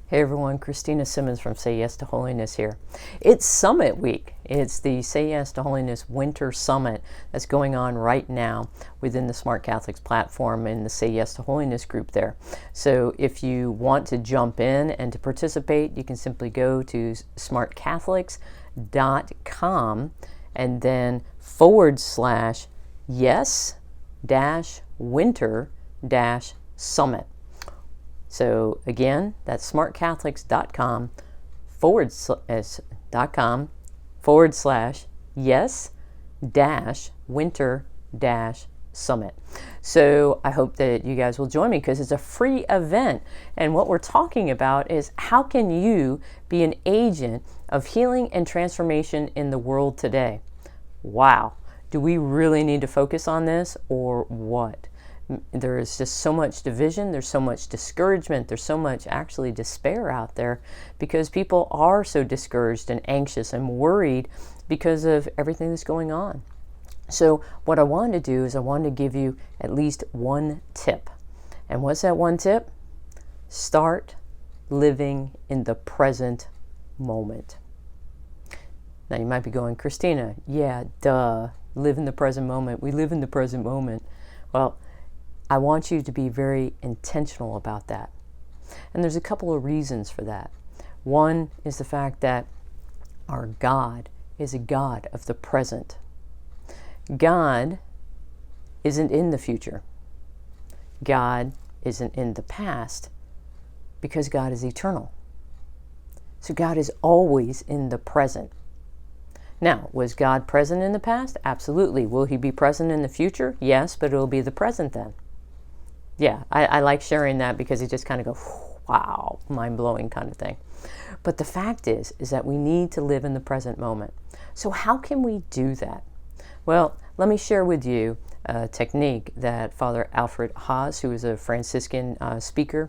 Hey everyone, Christina Simmons from Say Yes to Holiness here. It's Summit Week. It's the Say Yes to Holiness Winter Summit that's going on right now within the Smart Catholics platform in the Say Yes to Holiness group there. So if you want to jump in and to participate, you can simply go to smartcatholics.com and then /yes-winter-summit. So again, that's smartcatholics.com /yes-winter-summit. So I hope that you guys will join me because it's a free event. And what we're talking about is how can you be an agent of healing and transformation in the world today? Wow. Do we really need to focus on this or what? There is just so much division, there's so much discouragement, there's so much actually despair out there because people are so discouraged and anxious and worried because of everything that's going on. So what I wanted to do is I wanted to give you at least one tip. And what's that one tip? Start living in the present moment. Now you might be going, Christina, yeah, duh, live in the present moment. We live in the present moment. Well, I want you to be very intentional about that. And there's a couple of reasons for that. One is the fact that our God is a God of the present. God isn't in the future. God isn't in the past because God is eternal. So God is always in the present. Now, was God present in the past? Absolutely. Will he be present in the future? Yes, but it'll be the present then. Yeah, I like sharing that because you just kind of go, wow, mind-blowing kind of thing. But the fact is that we need to live in the present moment. So how can we do that? Well, let me share with you a technique that Father Alfred Haas, who is a Franciscan speaker,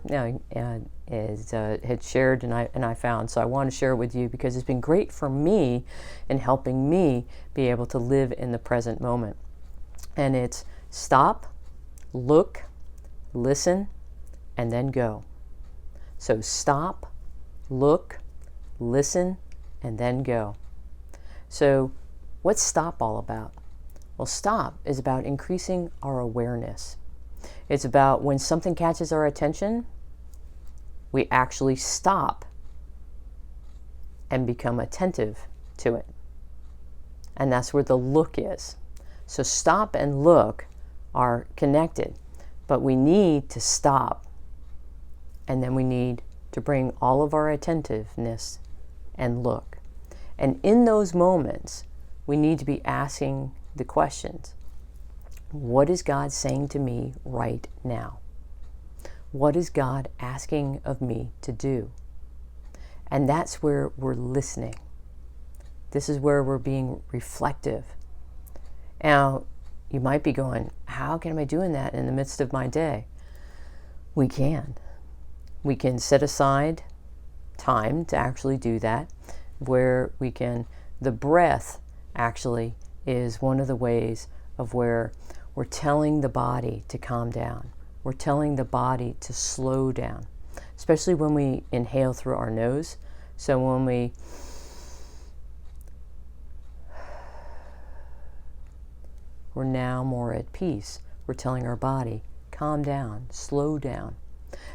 had shared and I found. So I want to share it with you because it's been great for me in helping me be able to live in the present moment. And it's stop, look, listen, and then go. So stop, look, listen, and then go. So what's stop all about? Well, stop is about increasing our awareness. It's about when something catches our attention, we actually stop and become attentive to it. And that's where the look is. So stop and look are connected. But we need to stop, and then we need to bring all of our attentiveness and look. And in those moments, we need to be asking the questions. What is God saying to me right now? What is God asking of me to do? And that's where we're listening. This is where we're being reflective. Now, you might be going, how can I be doing that in the midst of my day? We can. We can set aside time to actually do that, where we can, the breath actually is one of the ways of where we're telling the body to calm down. We're telling the body to slow down, especially when we inhale through our nose. So when we're now more at peace. We're telling our body, calm down, slow down.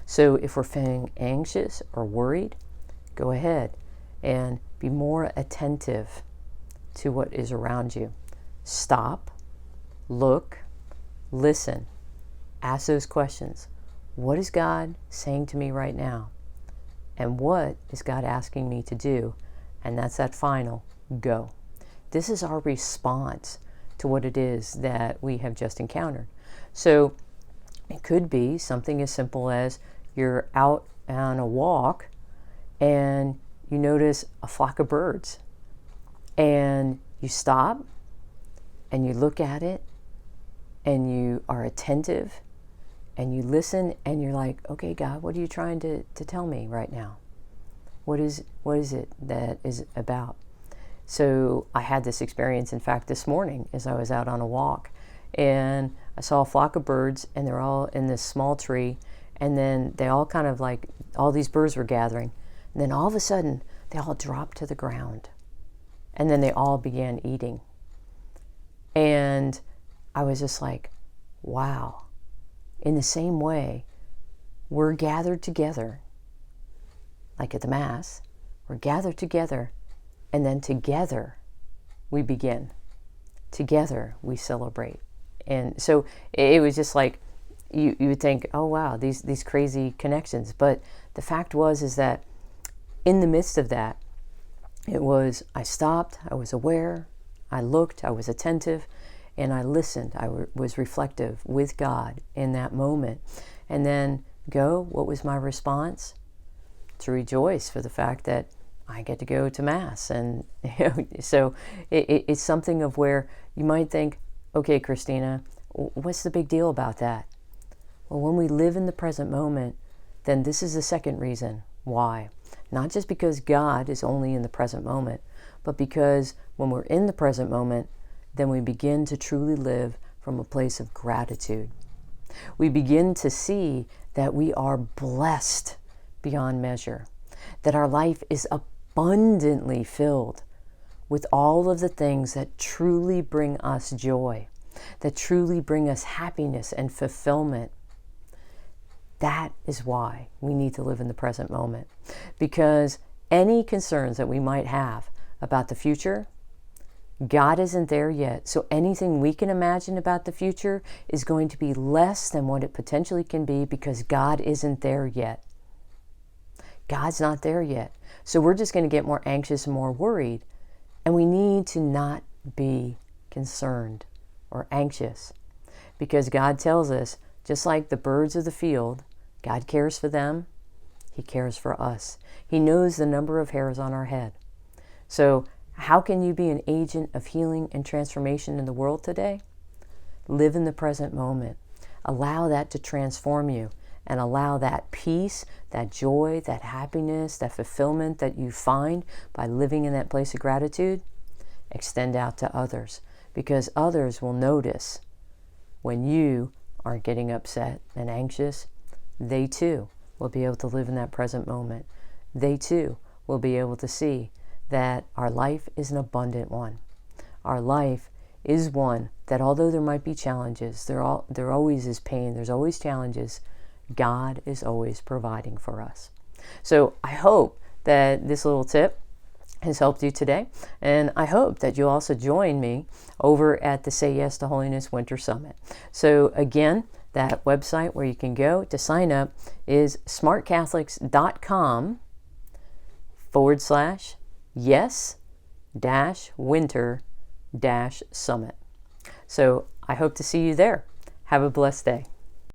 So if we're feeling anxious or worried, go ahead and be more attentive to what is around you. Stop, look, listen, ask those questions. What is God saying to me right now? And what is God asking me to do? And that's that final go. This is our response to what it is that we have just encountered. So it could be something as simple as you're out on a walk and you notice a flock of birds and you stop and you look at it and you are attentive and you listen and you're like, okay, God, what are you trying to tell me right now? What is it that is about? So I had this experience, in fact, this morning as I was out on a walk, and I saw a flock of birds, and they're all in this small tree, And then they all kind of like, all these birds were gathering. And then all of a sudden, they all dropped to the ground. And then they all began eating. And I was just like, wow. In the same way, we're gathered together, like at the Mass, we're gathered together, and then together we begin. Together we celebrate. And so it was just like, you would think, oh wow, these crazy connections. But the fact is that in the midst of that, I stopped, I was aware, I looked, I was attentive, and I listened. I was reflective with God in that moment. And then what was my response? To rejoice for the fact that I get to go to Mass. And so it's something of where you might think, okay, Christina, what's the big deal about that? Well, when we live in the present moment, then this is the second reason why. Not just because God is only in the present moment, but because when we're in the present moment, then we begin to truly live from a place of gratitude. We begin to see that we are blessed beyond measure, that our life is abundantly filled with all of the things that truly bring us joy, that truly bring us happiness and fulfillment. That is why we need to live in the present moment. Because any concerns that we might have about the future, God isn't there yet. So anything we can imagine about the future is going to be less than what it potentially can be because God isn't there yet. God's not there yet. So we're just going to get more anxious and more worried. And we need to not be concerned or anxious, because God tells us, just like the birds of the field, God cares for them. He cares for us. He knows the number of hairs on our head. So how can you be an agent of healing and transformation in the world today? Live in the present moment. Allow that to transform you, and allow that peace, that joy, that happiness, that fulfillment that you find by living in that place of gratitude, extend out to others, because others will notice when you aren't getting upset and anxious. They too will be able to live in that present moment. They too will be able to see that our life is an abundant one. Our life is one that, although there might be challenges, there always is pain, there's always challenges, God is always providing for us. So I hope that this little tip has helped you today, and I hope that you'll also join me over at the Say Yes to Holiness Winter Summit. So again, that website where you can go to sign up is smartcatholics.com/yes-winter-summit. So I hope to see you there. Have a blessed day.